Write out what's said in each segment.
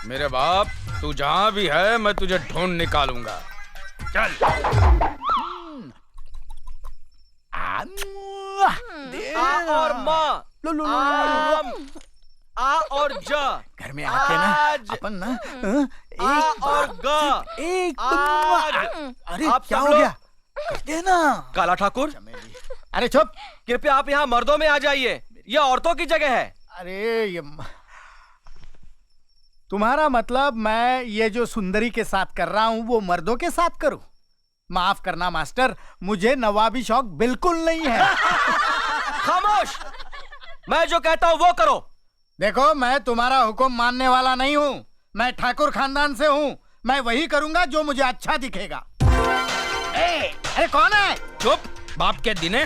मेरे बाप, तू जहाँ भी है मैं तुझे ढूंढ निकालूंगा। चल। आ और माँ, आम, आ और ज, घर में आके ना आज, अपन ना आ और ग, एक आज। अरे आप क्या सब हो लोग- गया? करते ना काला ठाकुर, अरे चुप। कृपया आप यहाँ मर्दों में आ जाइए, यह औरतों की जगह है। अरे तुम्हारा मतलब मैं ये जो सुंदरी के साथ कर रहा हूँ वो मर्दों के साथ करूँ? माफ करना मास्टर, मुझे नवाबी शौक बिल्कुल नहीं है। खामोश, मैं जो कहता हूँ वो करो। देखो, मैं तुम्हारा हुक्म मानने वाला नहीं हूँ। मैं ठाकुर खानदान से हूँ। मैं वही करूंगा जो मुझे अच्छा दिखेगा। अरे कौन है? चुप, बाप के दिने।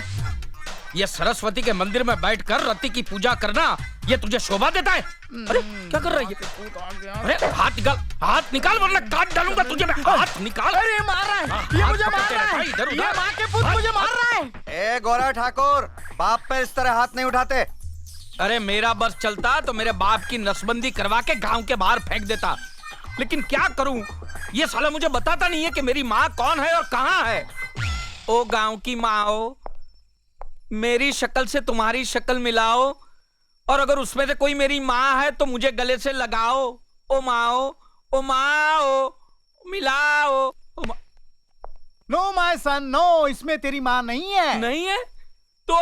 ये सरस्वती के मंदिर में बैठकर रति की पूजा करना, ये तुझे शोभा देता है? अरे क्या कर रही है? अरे हाथ निकाल वरना काट डालूंगा तुझे मैं। हाथ निकाल। अरे मार रहा है, ये मुझे मार रहा है। इधर ये माँ के पुत मुझे मार रहा है। ए गोरा ठाकुर, बाप पे इस तरह हाथ नहीं उठाते। अरे मेरा बस चलता तो मेरे बाप की नसबंदी करवा के गांव के बाहर फेंक देता, लेकिन क्या करूं, ये साला मुझे बताता नहीं है कि मेरी माँ कौन है और कहाँ है। ओ गांव की माँ, मेरी शक्ल से तुम्हारी शक्ल मिलाओ, और अगर उसमें से कोई मेरी माँ है तो मुझे गले से लगाओ। ओ माँ, ओ माँ, मिलाओ। नो माय सन, नो, इसमें तेरी माँ नहीं है। नहीं है तो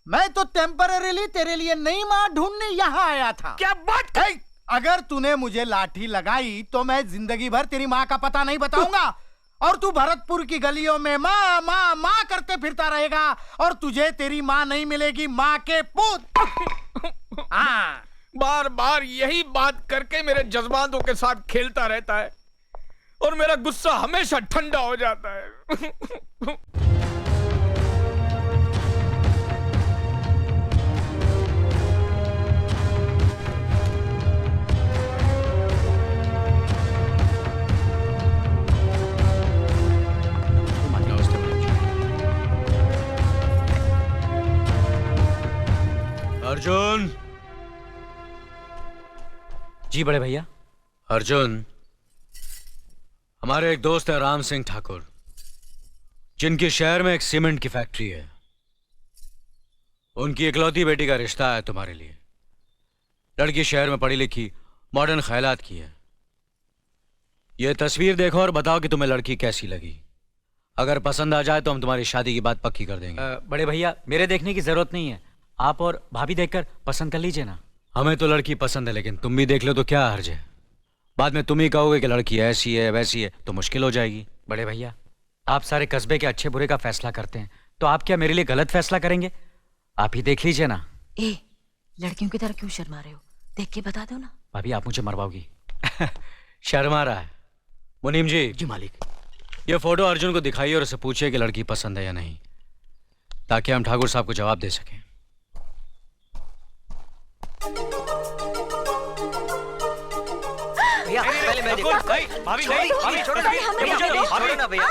मैं तो टेम्पररीली तेरे लिए नई माँ ढूंढने यहाँ आया था। क्या बात कर? अगर तूने मुझे लाठी लगाई तो मैं जिंदगी भर तेरी माँ का पता नहीं बताऊंगा, और तू भरतपुर की गलियों में माँ माँ माँ करते फिरता रहेगा, और तुझे तेरी माँ नहीं मिलेगी, माँ के पुत। हाँ, बार बार यही बात करके मेरे जज्बातों के साथ खेलता रहता है, और मेरा गुस्सा हमेशा ठंडा हो जाता है। अर्जुन। जी बड़े भैया। अर्जुन, हमारे एक दोस्त है राम सिंह ठाकुर, जिनके शहर में एक सीमेंट की फैक्ट्री है। उनकी इकलौती बेटी का रिश्ता है तुम्हारे लिए। लड़की शहर में पढ़ी लिखी, मॉडर्न ख्यालात की है। यह तस्वीर देखो और बताओ कि तुम्हें लड़की कैसी लगी। अगर पसंद आ जाए तो हम तुम्हारी शादी की बात पक्की कर देंगे। बड़े भैया, मेरे देखने की जरूरत नहीं है, आप और भाभी देखकर पसंद कर लीजिए ना। हमें तो लड़की पसंद है, लेकिन तुम भी देख लो तो क्या हर्ज है। बाद में तुम ही कहोगे कि लड़की ऐसी है वैसी है, तो मुश्किल हो जाएगी। बड़े भैया, आप सारे कस्बे के अच्छे बुरे का फैसला करते हैं, तो आप क्या मेरे लिए गलत फैसला करेंगे? आप ही देख लीजिए ना। ए, लड़कियों की तरह क्यों शर्मा रहे हो? देख के बता दो ना। भाभी, आप मुझे मरवाओगी। शर्मा रहा है। मुनीम जी। जी मालिक। ये फोटो अर्जुन को दिखाइए और उसे पूछिए कि लड़की पसंद है या नहीं, ताकि हम ठाकुर साहब को जवाब दे सकें। भैया पहले मैं देखूं। भाभी नहीं, भाभी छोड़ो ना, छोड़ो ना भैया।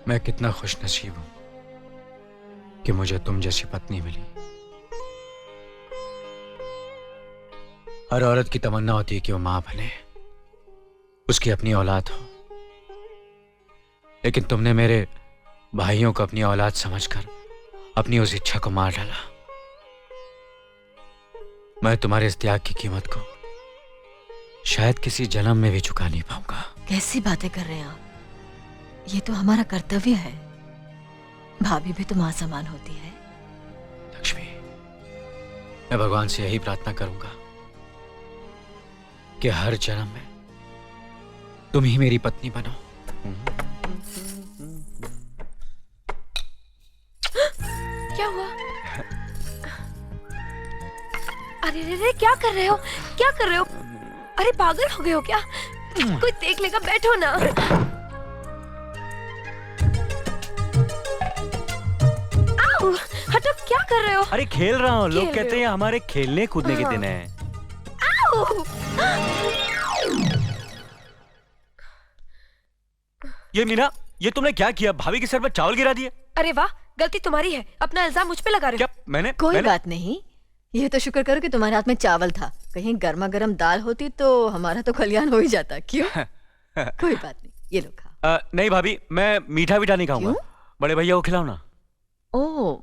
मैं कितना खुशनसीब हूं कि मुझे तुम जैसी पत्नी मिली। हर औरत की तमन्ना होती है कि वो मां बने, उसकी अपनी औलाद हो, लेकिन तुमने मेरे भाइयों को अपनी औलाद समझकर अपनी उस इच्छा को मार डाला। मैं तुम्हारे इस त्याग की कीमत को शायद किसी जन्म में भी चुका नहीं पाऊंगा। कैसी बातें कर रहे हैं आप? ये तो हमारा कर्तव्य है। भाभी भी तो मां समान होती है। लक्ष्मी, मैं भगवान से यही प्रार्थना करूंगा कि हर जन्म में तुम ही मेरी पत्नी बनो। क्या हुआ? अरे रे रे, क्या कर रहे हो? क्या कर रहे हो? अरे पागल हो गए हो क्या? कोई देख लेगा, बैठो ना। आओ, हटो, क्या कर रहे हो? अरे खेल रहा हूँ। लोग खेल कहते रहे हैं हो? हमारे खेलने कूदने के दिन है। आओ! ये मीना, ये तुमने क्या किया? भाभी के सर पर चावल गिरा दिए। अरे वाह, गलती तुम्हारी है। अपना इल्जाम मुझ पे लगा रहे क्या हो। मैंने कोई मैंने... बात नहीं, ये तो शुक्र करो कि तुम्हारे हाथ में चावल था। कहीं गर्मा गर्म दाल होती तो हमारा तो कल्याण हो ही जाता। क्यों? कोई बात नहीं, ये लो खा। नहीं भाभी, मैं मीठा वीठा नहीं खाऊंगा। क्यों? बड़े भैया को खिलाओ ना। ओ,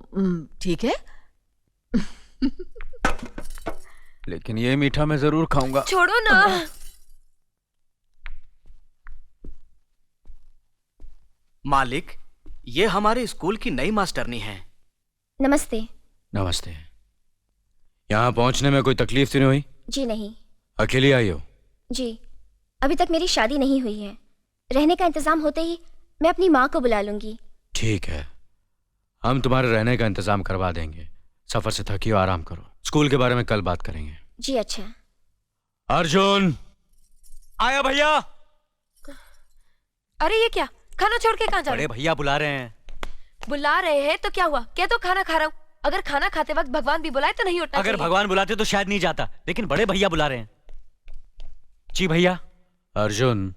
ठीक है। लेकिन ये मीठा मैं जरूर खाऊंगा। छोड़ो ना। मालिक, ये हमारे स्कूल की नई मास्टरनी है। नमस्ते। नमस्ते। यहाँ पहुँचने में कोई तकलीफ तो नहीं हुई? जी नहीं। अकेली आई हो? जी, अभी तक मेरी शादी नहीं हुई है। रहने का इंतजाम होते ही मैं अपनी माँ को बुला लूंगी। ठीक है, हम तुम्हारे रहने का इंतजाम करवा देंगे। सफर से थकी हो, आराम करो। स्कूल के बारे में कल बात करेंगे। जी अच्छा। अर्जुन! आया भैया। अरे ये क्या? खाना छोड़ के कहाँ जा रहे बड़े भैया बुला रहे हैं। हो? बुला रहे हैं तो क्या हुआ? क्या तो खाना खा रहा हूँ। अगर खाना खाते वक्त भगवान भी बुलाए तो नहीं उठना अगर चाहिए। भगवान बुलाते तो शायद नहीं जाता, लेकिन बड़े भैया बुला रहे हैं। जी भैया। अर्जुन,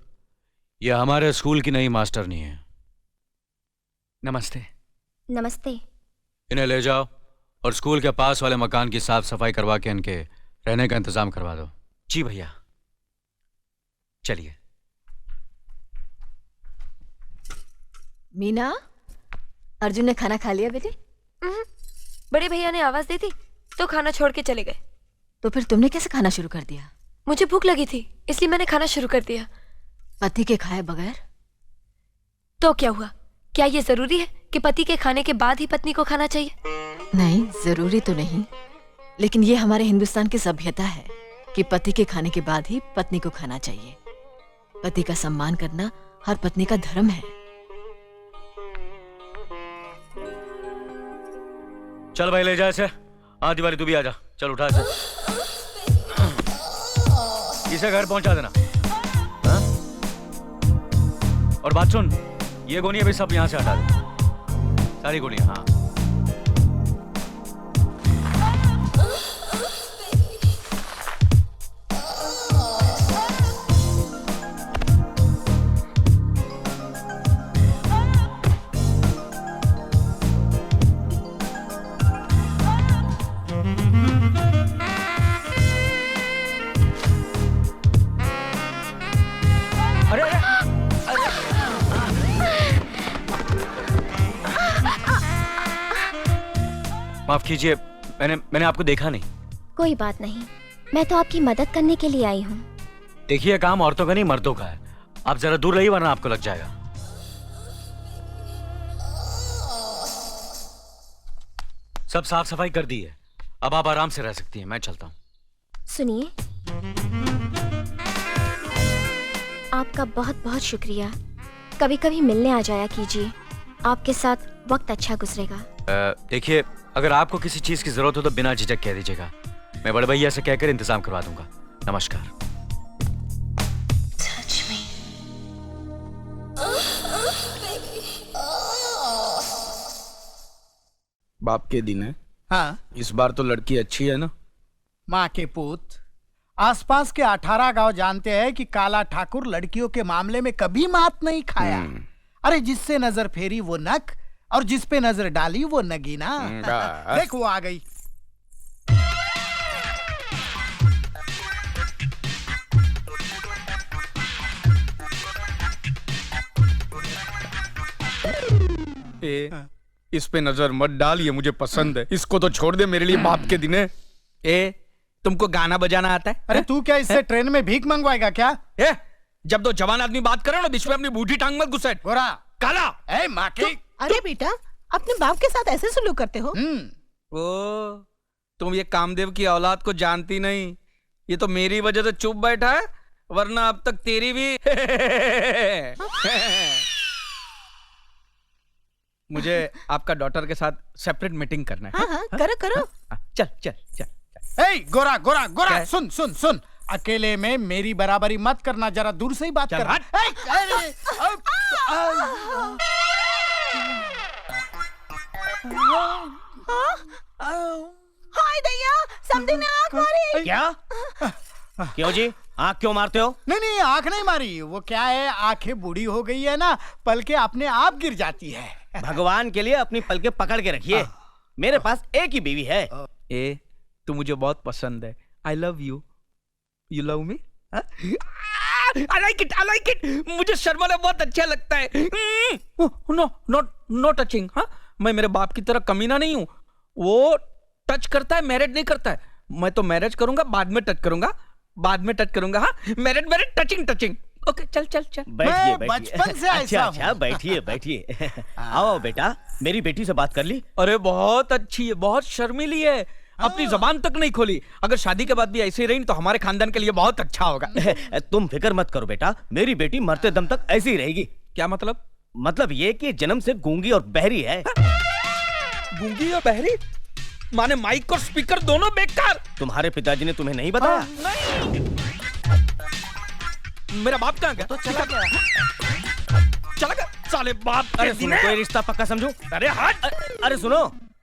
ये हमारे स्कूल की नई मास्टरनी है। नमस्ते। नमस्ते। इन्हें ले जाओ और स्कूल के पास वाले मकान की साफ सफाई करवा के इनके रहने का इंतजाम करवा दो। जी भैया। चलिए। मीना, अर्जुन ने खाना खा लिया बेटे? बड़े भैया ने आवाज दी थी तो खाना छोड़ के चले गए। तो फिर तुमने कैसे खाना शुरू कर दिया? मुझे भूख लगी थी, इसलिए मैंने खाना शुरू कर दिया। पति के खाए बगैर? तो क्या हुआ? क्या ये जरूरी है कि पति के खाने के बाद ही पत्नी को खाना चाहिए? नहीं, जरूरी तो नहीं, लेकिन ये हमारे हिंदुस्तान की सभ्यता है कि पति के खाने के बाद ही पत्नी को खाना चाहिए। पति का सम्मान करना हर पत्नी का धर्म है। चल भाई, ले जा इसे। हाँ दिवाली, तू भी आ जा। चल उठा इसे। इसे घर पहुंचा देना। हाँ? और बात सुन, ये गोनियां भी सब यहाँ से हटा दे। सारी गोनियां। हाँ। माफ कीजिए, मैंने आपको देखा नहीं। कोई बात नहीं, मैं तो आपकी मदद करने के लिए आई हूँ। देखिए, काम औरतों का नहीं मर्दों का है। आप जरा दूर रहिए वरना आपको लग जाएगा। सब साफ सफाई कर दी है, अब आप आराम से रह सकती हैं। मैं चलता हूँ। सुनिए, आपका बहुत बहुत शुक्रिया। कभी कभी मिलने आ जाया कीजिए, आपके साथ वक्त अच्छा गुजरेगा। देखिए, अगर आपको किसी चीज की जरूरत हो तो बिना झिझक कह दीजिएगा। मैं बड़े भैया से कहकर इंतजाम करवा दूंगा। नमस्कार। बाप के दिन है। हाँ, इस बार तो लड़की अच्छी है ना? माँ के पूत, आसपास के 18 गांव जानते हैं कि काला ठाकुर लड़कियों के मामले में कभी मात नहीं खाया। अरे जिससे नजर फेरी वो नक, और जिस पे नजर डाली वो नगीना। बस। देख वो आ गई। इस पे नजर मत डाल, ये मुझे पसंद है। इसको तो छोड़ दे, मेरे लिए बाप के दिन है। तुमको गाना बजाना आता है? अरे तू क्या इससे ट्रेन में भीख मंगवाएगा क्या? जब दो जवान आदमी बात करे ना, बीच में अपनी बूढ़ी टांग मत घुसेट। गोरा काला ए माँ की। अरे बेटा, अपने बाप के साथ ऐसे सलूक करते हो? ओ, तुम ये कामदेव की औलाद को जानती नहीं। ये तो मेरी वजह से चुप बैठा है, वरना अब तक तेरी भी। मुझे आपका डॉटर के साथ सेपरेट मीटिंग करना है। हाँ, करो करो। चल चल चल। ए गोरा गोरा गोरा, क्या है? सुन सुन सुन, अकेले में मेरी बराबरी मत करना, जरा दूर से ही बात चल, कर। हट। हाय दैया, समझी ने आँख मारी। क्या? क्यों जी, आँख क्यों मारते हो? नहीं नहीं, आंख नहीं मारी। वो क्या है, आंखें बूढ़ी हो गई है ना, पलके अपने आप गिर जाती है। भगवान के लिए अपनी पलके पकड़ के रखिए। मेरे पास एक ही बीवी है। तू मुझे बहुत पसंद है। I love you. You love me? I like it, I like it. मुझे शर्माना बहुत अच्छा लगता है। No not no touching. हाँ, मैं मेरे बाप की तरह कमीना नहीं हूँ। वो टच करता है, मैरिज नहीं करता है। मैं तो मैरिज करूंगा, बाद में टच करूंगा, बाद में टच करूंगा। हाँ, marriage marriage, touching touching. Okay, चल चल चल। बैठिए मैं बचपन से ऐसा अच्छा हूँ। अच्छा, बैठिए बैठिए। आओ बेटा, मेरी बेटी से बात कर ली? अरे बहुत अच्छी है, बहुत शर्मीली है, अपनी जबान तक नहीं खोली। अगर शादी के बाद भी ऐसे ही रही तो हमारे खानदान के लिए बहुत अच्छा होगा। तुम फिक्र मत करो बेटा, मेरी बेटी मरते दम तक ऐसी ही रहेगी। क्या मतलब? मतलब ये कि जन्म से गूंगी और बहरी है। गूंगी और बहरी? माने माइक और स्पीकर दोनों बेकार। तुम्हारे पिताजी ने तुम्हें नहीं बताया? नहीं। मेरा बाप कहाँ गया? तो चला गया। साले बाप। अरे सुनो, कोई रिश्ता पक्का समझो। अरे हट। अरे सुनो,